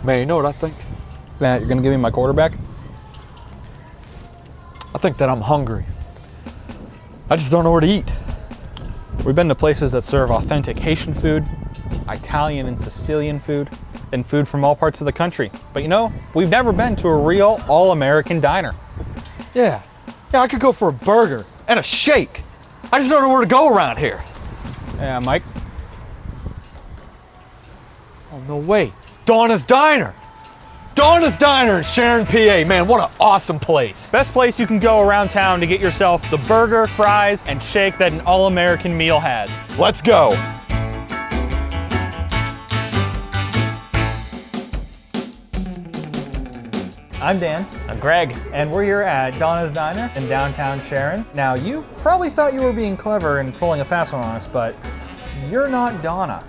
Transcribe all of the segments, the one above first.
Man, you know what I think? Matt, you're gonna give me my quarterback? I think that I'm hungry. I just don't know where to eat. We've been to places that serve authentic Haitian food, Italian and Sicilian food, and food from all parts of the country. But you know, we've never been to a real all-American diner. Yeah, I could go for a burger and a shake. I just don't know where to go around here. Yeah, Mike? Oh, no way. Donna's Diner. Donna's Diner in Sharon, PA. Man, what an awesome place. Best place you can go around town to get yourself the burger, fries, and shake that an all-American meal has. Let's go. I'm Dan. I'm Greg. And we're here at Donna's Diner in downtown Sharon. Now, you probably thought you were being clever and pulling a fast one on us, but you're not Donna.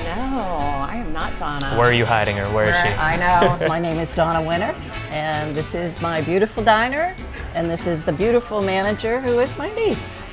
No, I am not Donna. Where are you hiding her? Where is she? I know. My name is Donna Winter, and this is my beautiful diner, and this is the beautiful manager who is my niece.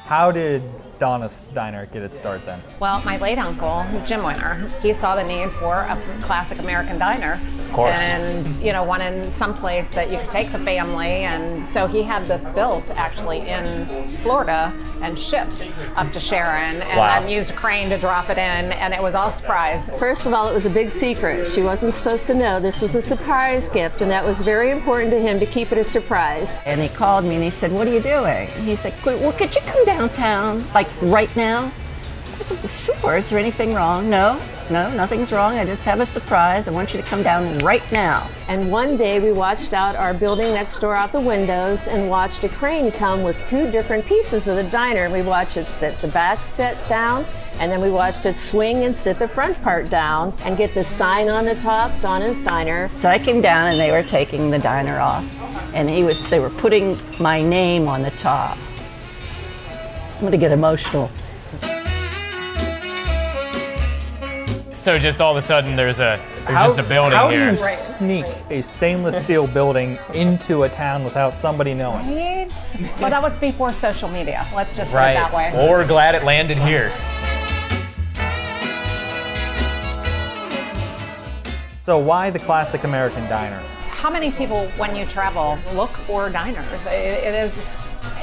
How did Donna's Diner get its start then? Well, my late uncle, Jim Winter, he saw the need for a classic American diner. Of course. And, you know, wanted someplace that you could take the family. And so he had this built actually in Florida and shipped up to Sharon. And Wow. then used a crane to drop it in. And it was all surprise. First of all, it was a big secret. She wasn't supposed to know. This was a surprise gift, and that was very important to him to keep it a surprise. And he called me and he said, "What are you doing?" And he said, "Well, could you come downtown, like right now?" I said, "Well, sure. Is there anything wrong?" No, nothing's wrong. I just have a surprise. I want you to come down right now. And one day we watched out our building next door out the windows and watched a crane come with two different pieces of the diner. And we watched it sit the back set down, and then we watched it swing and sit the front part down and get the sign on the top, Donna's Diner. So I came down and they were taking the diner off, and they were putting my name on the top. I'm gonna get emotional. So just all of a sudden there's just a building how here. do you sneak a stainless steel building into a town without somebody knowing? Right? Well, that was before social media. Let's just put Right. it that way. Well, we're glad it landed here. So why the classic American diner? How many people, when you travel, look for diners? It is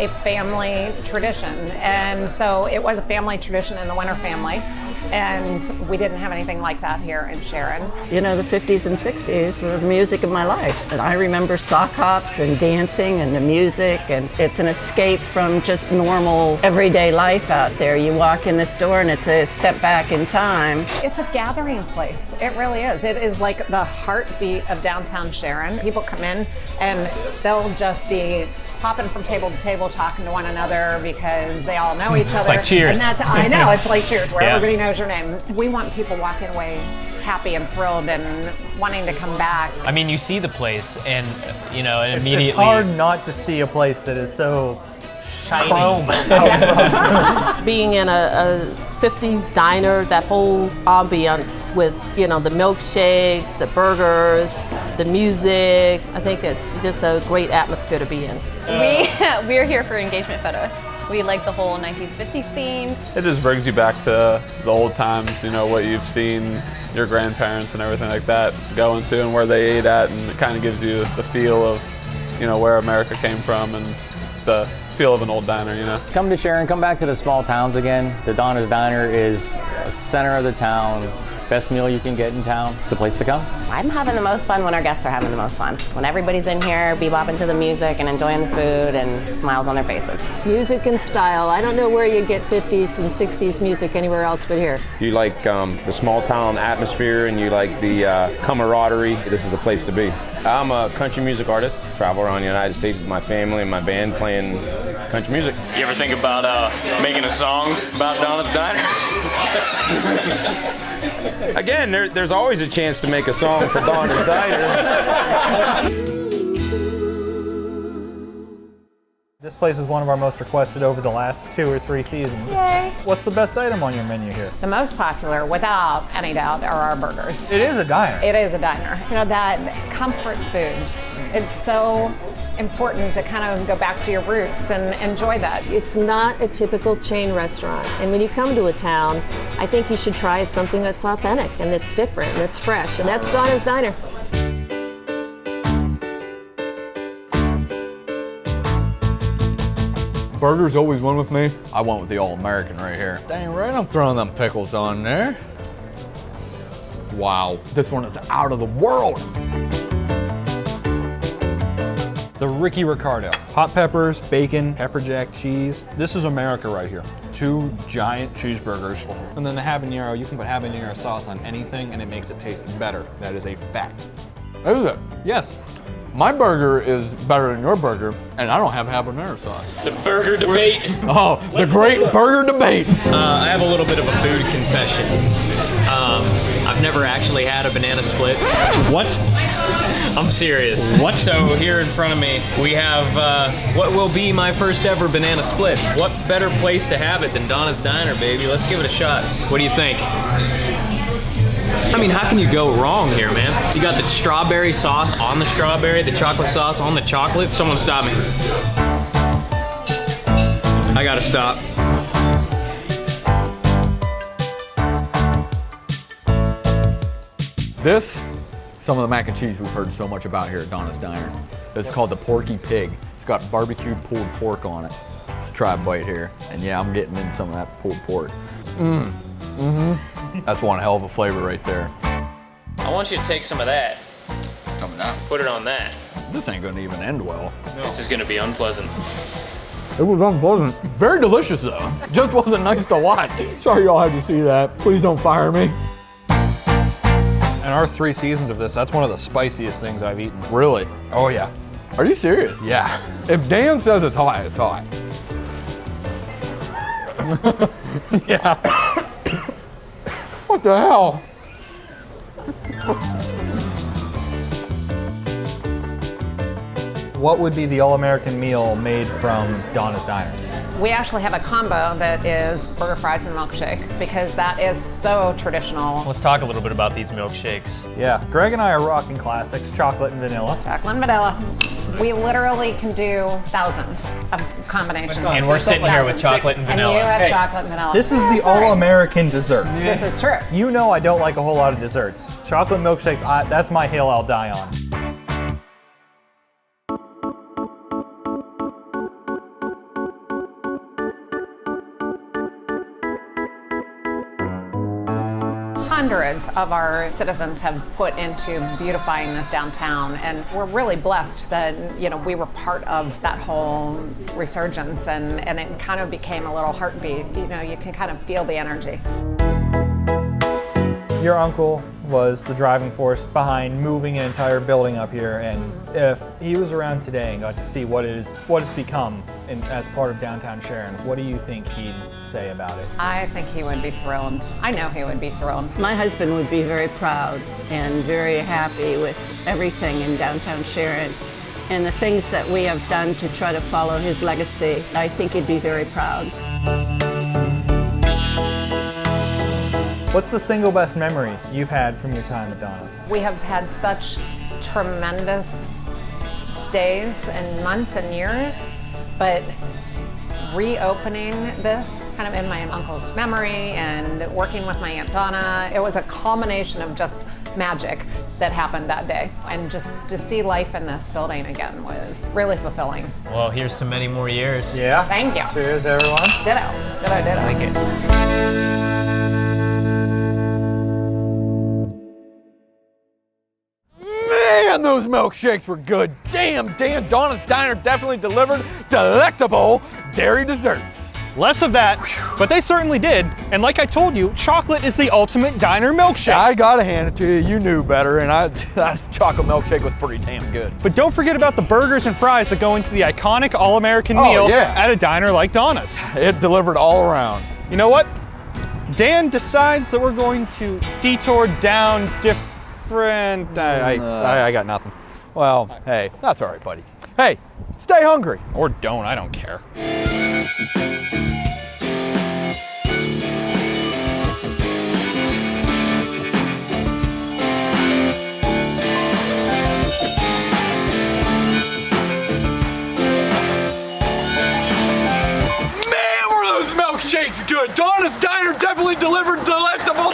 a family tradition, and so it was a family tradition in the Winter family, and we didn't have anything like that here in Sharon. You know, the 50s and 60s were the music of my life, and I remember sock hops and dancing and the music, and it's an escape from just normal everyday life out there. You walk in this door and it's a step back in time. It's a gathering place. It really is. It is like the heartbeat of downtown Sharon. People come in and they'll just be hopping from table to table, talking to one another because they all know each other. It's like Cheers. And I know, it's like Cheers, where Yeah. everybody knows your name. We want people walking away happy and thrilled and wanting to come back. I mean, you see the place and, you know, and immediately... It's hard not to see a place that is so shiny. chrome. Being in a 50s diner, that whole ambiance with, you know, the milkshakes, the burgers, the music, I think it's just a great atmosphere to be in. We're here for engagement photos. We like the whole 1950s theme. It just brings you back to the old times, you know, what you've seen your grandparents and everything like that going to and where they ate at, and it kind of gives you the feel of, you know, where America came from and the feel of an old diner, you know. Come to Sharon, come back to the small towns again. The Donna's Diner is center of the town. Best meal you can get in town. It's the place to come. I'm having the most fun when our guests are having the most fun. When everybody's in here bebopping to the music and enjoying the food and smiles on their faces. Music and style. I don't know where you get 50s and 60s music anywhere else but here. You like the small town atmosphere and you like the camaraderie, this is the place to be. I'm a country music artist. Travel around the United States with my family and my band playing country music. You ever think about making a song about Donna's Diner? Again, there's always a chance to make a song for Donna's Diner. This place is one of our most requested over the last 2 or 3 seasons. Yay. What's the best item on your menu here? The most popular, without any doubt, are our burgers. It is a diner. It is a diner. You know, that comfort food. It's so important to kind of go back to your roots and enjoy that. It's not a typical chain restaurant. And when you come to a town, I think you should try something that's authentic and that's different and that's fresh. And that's Donna's Diner. Burgers always won with me. I went with the All-American right here. Dang right, I'm throwing them pickles on there. Wow, this one is out of the world. The Ricky Ricardo. Hot peppers, bacon, pepper jack cheese. This is America right here. 2 giant cheeseburgers. And then the habanero, you can put habanero sauce on anything and it makes it taste better. That is a fact. Is it? Yes. My burger is better than your burger, and I don't have habanero sauce. The burger debate. Oh, the great burger debate. I have a little bit of a food confession. I've never actually had a banana split. What? I'm serious. What? So here in front of me, we have what will be my first ever banana split. What better place to have it than Donna's Diner, baby? Let's give it a shot. What do you think? I mean, how can you go wrong here, man? You got the strawberry sauce on the strawberry, the chocolate sauce on the chocolate. Someone stop me. I gotta stop. This, some of the mac and cheese we've heard so much about here at Donna's Diner. It's called the Porky Pig. It's got barbecued pulled pork on it. Let's try a bite here. And yeah, I'm getting in some of that pulled pork. That's one hell of a flavor right there. I want you to take some of that. Coming out. Put it on that. This ain't gonna even end well. This is gonna be unpleasant. It was unpleasant. Very delicious though. Just wasn't nice to watch. Sorry y'all had to see that. Please don't fire me. In our 3 seasons of this, that's one of the spiciest things I've eaten. Really? Oh yeah. Are you serious? Yeah. If Dan says it's hot, it's hot. Yeah. What the hell? What would be the all-American meal made from Donna's Diner? We actually have a combo that is burger, fries, and milkshake because that is so traditional. Let's talk a little bit about these milkshakes. Yeah, Greg and I are rocking classics, chocolate and vanilla. Chocolate and vanilla. We literally can do thousands of combinations. And we're sitting here with chocolate and vanilla. And you have chocolate and vanilla. This is the all-American dessert. This is true. You know I don't like a whole lot of desserts. Chocolate milkshakes, that's my hill I'll die on. Hundreds of our citizens have put into beautifying this downtown, and we're really blessed that we were part of that whole resurgence, and it kind of became a little heartbeat. You can kind of feel the energy. Your uncle was the driving force behind moving an entire building up here, and if he was around today and got to see what it's become as part of downtown Sharon, what do you think he'd say about it? I think he would be thrilled. I know he would be thrilled. My husband would be very proud and very happy with everything in downtown Sharon and the things that we have done to try to follow his legacy. I think he'd be very proud. What's the single best memory you've had from your time at Donna's? We have had such tremendous days and months and years, but reopening this kind of in my uncle's memory and working with my Aunt Donna, it was a culmination of just magic that happened that day. And just to see life in this building again was really fulfilling. Well, here's to many more years. Yeah. Thank you. Cheers, everyone. Ditto. Ditto, ditto. Thank you. Man, those milkshakes were good. Damn, Donna's Diner definitely delivered delectable dairy desserts. Less of that, but they certainly did. And like I told you, chocolate is the ultimate diner milkshake. I gotta hand it to you, you knew better, and that chocolate milkshake was pretty damn good. But don't forget about the burgers and fries that go into the iconic all-American meal at a diner like Donna's. It delivered all around. You know what? Dan decides that we're going to detour down different... I got nothing. Well, hey, that's all right, buddy. Hey, stay hungry. Or don't, I don't care. milkshake's good. Donna's Diner definitely delivered delectable